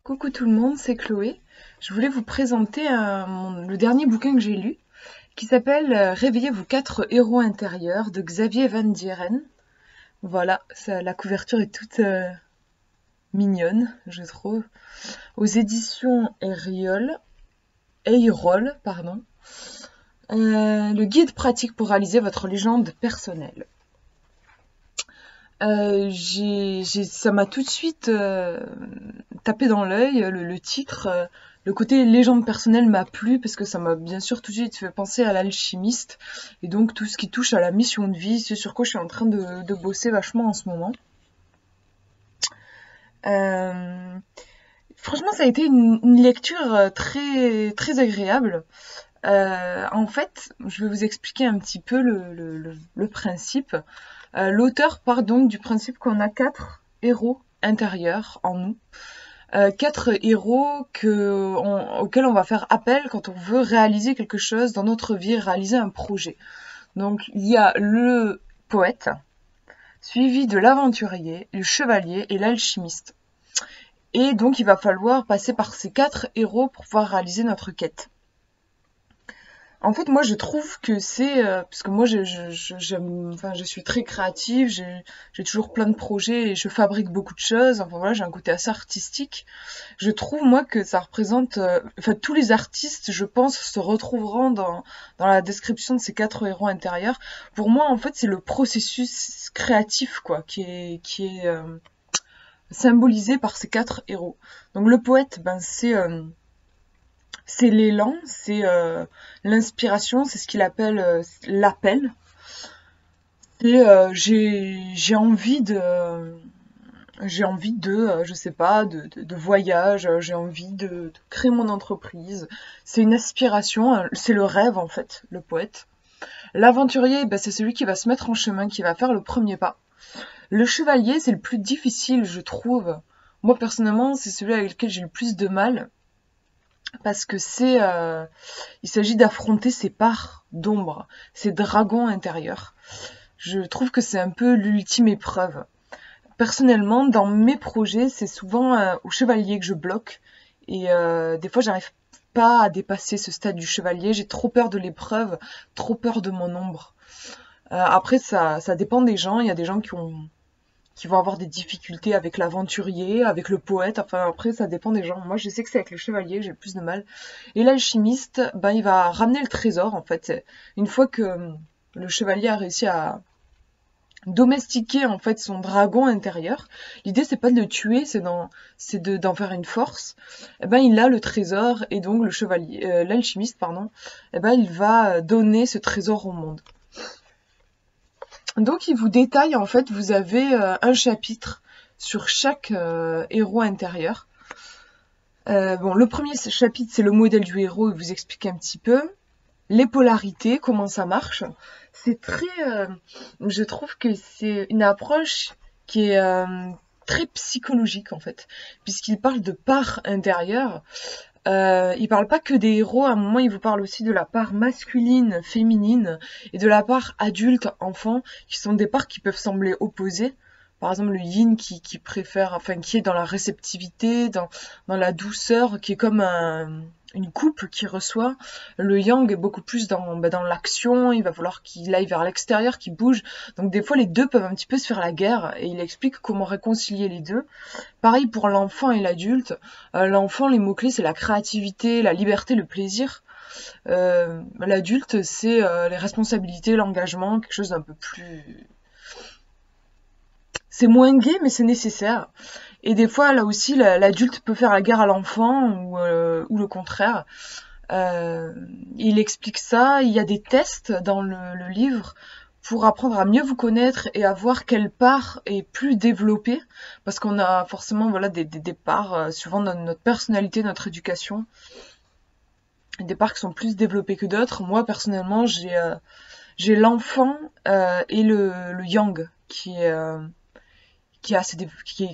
Coucou tout le monde, c'est Chloé. Je voulais vous présenter le dernier bouquin que j'ai lu, qui s'appelle Réveillez vos quatre héros intérieurs de Xavier Van Dieren. Voilà, la couverture est toute mignonne, je trouve. Aux éditions Eyroll, pardon. Le guide pratique pour réaliser votre légende personnelle. Ça m'a tout de suite tapé dans l'œil, le titre. Le côté légende personnelle m'a plu parce que ça m'a bien sûr tout de suite fait penser à l'alchimiste et donc tout ce qui touche à la mission de vie, ce sur quoi je suis en train de bosser vachement en ce moment. Euh, Franchement, ça a été une lecture très très agréable. En fait, je vais vous expliquer un petit peu le principe. L'auteur part donc du principe qu'on a quatre héros intérieurs en nous. Quatre héros auxquels on va faire appel quand on veut réaliser quelque chose dans notre vie, réaliser un projet. Donc il y a le poète, suivi de l'aventurier, le chevalier et l'alchimiste. Et donc il va falloir passer par ces quatre héros pour pouvoir réaliser notre quête. En fait, moi, je trouve que parce que moi, je suis très créative, j'ai toujours plein de projets et je fabrique beaucoup de choses. Enfin voilà, j'ai un côté assez artistique. Je trouve moi que ça représente, enfin tous les artistes, je pense, se retrouveront dans la description de ces quatre héros intérieurs. Pour moi, en fait, c'est le processus créatif quoi, qui est symbolisé par ces quatre héros. Donc le poète, ben c'est l'élan, c'est l'inspiration, c'est ce qu'il appelle l'appel. Et j'ai envie de je sais pas, de voyage, j'ai envie de créer mon entreprise. C'est une aspiration, c'est le rêve en fait, le poète. L'aventurier, ben, c'est celui qui va se mettre en chemin, qui va faire le premier pas. Le chevalier, c'est le plus difficile, je trouve. Moi personnellement, c'est celui avec lequel j'ai le plus de mal parce que il s'agit d'affronter ses parts d'ombre, ses dragons intérieurs. Je trouve que c'est un peu l'ultime épreuve. Personnellement, dans mes projets, c'est souvent au chevalier que je bloque. Et des fois, j'arrive pas à dépasser ce stade du chevalier. J'ai trop peur de l'épreuve, trop peur de mon ombre. Après, ça dépend des gens. Il y a des gens qui vont avoir des difficultés avec l'aventurier, avec le poète. Enfin, après, ça dépend des gens. Moi, je sais que c'est avec le chevalier que j'ai le plus de mal. Et l'alchimiste, ben, il va ramener le trésor, en fait. Une fois que le chevalier a réussi à domestiquer en fait son dragon intérieur. L'idée c'est pas de le tuer, d'en faire une force. Eh ben il a le trésor et donc le chevalier, l'alchimiste pardon, eh ben il va donner ce trésor au monde. Donc il vous détaille en fait, vous avez un chapitre sur chaque héros intérieur. Bon, le premier chapitre c'est le modèle du héros, il vous explique un petit peu les polarités, comment ça marche. C'est je trouve que c'est une approche qui est très psychologique en fait, puisqu'il parle de part intérieure. Il parle pas que des héros, à un moment il vous parle aussi de la part masculine, féminine, et de la part adulte, enfant, qui sont des parts qui peuvent sembler opposées. Par exemple, le yin qui préfère, enfin qui est dans la réceptivité, dans la douceur, qui est comme une coupe qui reçoit. Le yang est beaucoup plus dans l'action, il va falloir qu'il aille vers l'extérieur, qu'il bouge. Donc des fois les deux peuvent un petit peu se faire la guerre et il explique comment réconcilier les deux. Pareil pour l'enfant et l'adulte. L'enfant, les mots-clés, c'est la créativité, la liberté, le plaisir. L'adulte, c'est les responsabilités, l'engagement, quelque chose d'un peu plus... C'est moins gai, mais c'est nécessaire. Et des fois, là aussi, l'adulte peut faire la guerre à l'enfant ou le contraire. Il explique ça. Il y a des tests dans le livre pour apprendre à mieux vous connaître et à voir quelle part est plus développée. Parce qu'on a forcément voilà, des parts, suivant notre personnalité, notre éducation. Des parts qui sont plus développées que d'autres. Moi, personnellement, j'ai l'enfant et le yang qui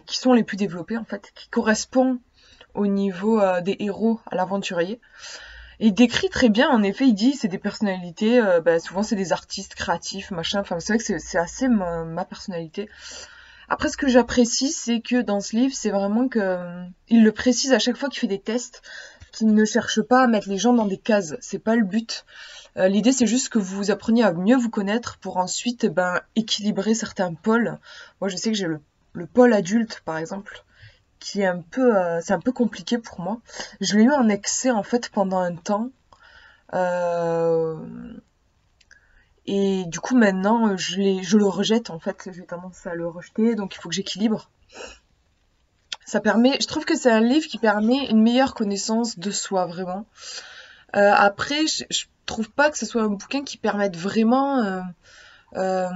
sont les plus développés en fait, qui correspond au niveau des héros à l'aventurier. Et il décrit très bien, en effet, il dit c'est des personnalités, souvent c'est des artistes créatifs, machin, enfin c'est vrai que c'est assez ma personnalité. Après, ce que j'apprécie, c'est que dans ce livre, c'est vraiment que il le précise à chaque fois qu'il fait des tests, qu'il ne cherche pas à mettre les gens dans des cases. C'est pas le but. L'idée, c'est juste que vous appreniez à mieux vous connaître pour ensuite, équilibrer certains pôles. Moi, je sais que j'ai le pôle adulte, par exemple, qui est c'est un peu compliqué pour moi. Je l'ai eu en excès, en fait, pendant un temps. Euh, et du coup, maintenant, je le rejette, en fait. J'ai tendance à le rejeter, donc il faut que j'équilibre. Ça permet, je trouve que c'est un livre qui permet une meilleure connaissance de soi, vraiment. Après, je trouve pas que ce soit un bouquin qui permette vraiment, euh,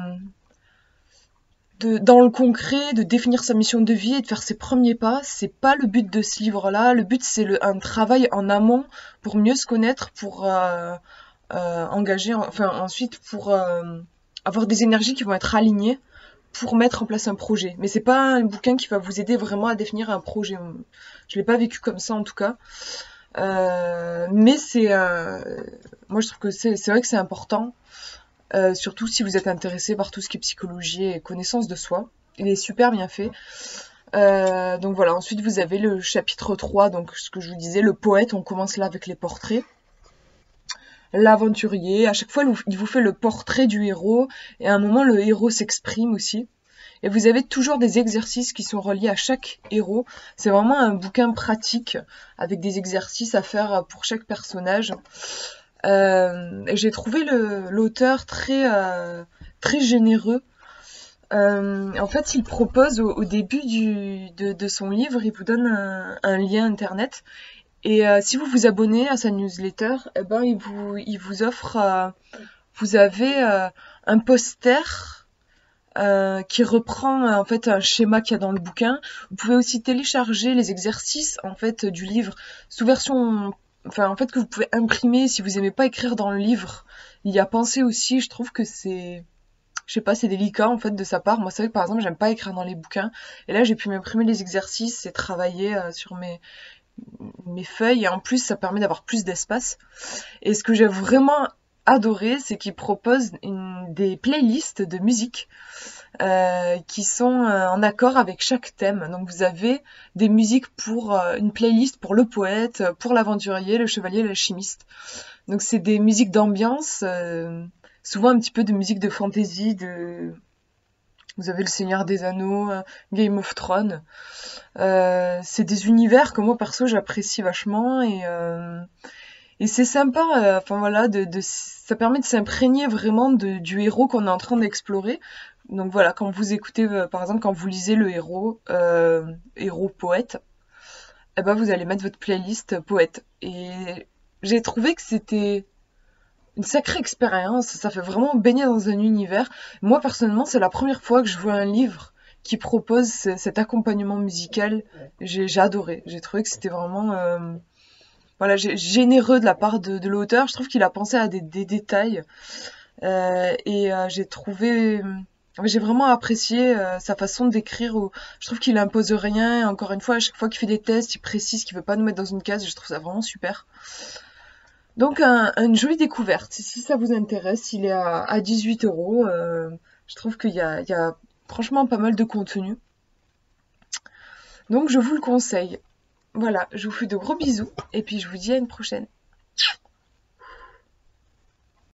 dans le concret, de définir sa mission de vie et de faire ses premiers pas. C'est pas le but de ce livre-là. Le but, c'est un travail en amont pour mieux se connaître, pour engager, enfin ensuite pour avoir des énergies qui vont être alignées pour mettre en place un projet. Mais c'est pas un bouquin qui va vous aider vraiment à définir un projet. Je l'ai pas vécu comme ça en tout cas. Mais moi je trouve que c'est vrai que c'est important, surtout si vous êtes intéressé par tout ce qui est psychologie et connaissance de soi. Il est super bien fait. Donc voilà, ensuite vous avez le chapitre 3, donc ce que je vous disais, le poète, on commence là avec les portraits. L'aventurier, à chaque fois il vous fait le portrait du héros, et à un moment le héros s'exprime aussi. Et vous avez toujours des exercices qui sont reliés à chaque héros. C'est vraiment un bouquin pratique avec des exercices à faire pour chaque personnage. Et j'ai trouvé l'auteur très généreux. En fait, il propose au début de son livre, il vous donne un lien internet. Et si vous vous abonnez à sa newsletter, eh ben, il vous offre, vous avez un poster qui reprend en fait un schéma qu'il y a dans le bouquin. Vous pouvez aussi télécharger les exercices en fait du livre sous version, enfin en fait que vous pouvez imprimer si vous aimez pas écrire dans le livre. Il y a pensé aussi, je trouve que je sais pas, c'est délicat en fait de sa part. Moi c'est vrai que par exemple j'aime pas écrire dans les bouquins et là j'ai pu m'imprimer les exercices et travailler sur mes feuilles et en plus ça permet d'avoir plus d'espace. Et ce que j'ai vraiment adoré, c'est qu'il propose des playlists de musique qui sont en accord avec chaque thème. Donc vous avez des musiques pour une playlist pour le poète, pour l'aventurier, le chevalier, l'alchimiste. Donc c'est des musiques d'ambiance, souvent un petit peu de musique de fantasy, vous avez le Seigneur des Anneaux, Game of Thrones. C'est des univers que moi perso j'apprécie vachement et c'est sympa. Enfin voilà, ça permet de s'imprégner vraiment du héros qu'on est en train d'explorer. Donc voilà, quand vous écoutez, par exemple, quand vous lisez le héros poète, eh ben vous allez mettre votre playlist poète. Et j'ai trouvé que c'était une sacrée expérience. Ça fait vraiment baigner dans un univers. Moi personnellement, c'est la première fois que je vois un livre qui propose cet accompagnement musical. J'ai adoré. J'ai trouvé que c'était vraiment voilà, généreux de la part de l'auteur. Je trouve qu'il a pensé à des détails. J'ai vraiment apprécié sa façon d'écrire. Je trouve qu'il impose rien. Et encore une fois, à chaque fois qu'il fait des tests, il précise qu'il veut pas nous mettre dans une case. Je trouve ça vraiment super. Donc une jolie découverte. Si ça vous intéresse, il est à 18 €. Je trouve qu'il y a franchement pas mal de contenu. Donc je vous le conseille. Voilà, je vous fais de gros bisous et puis je vous dis à une prochaine.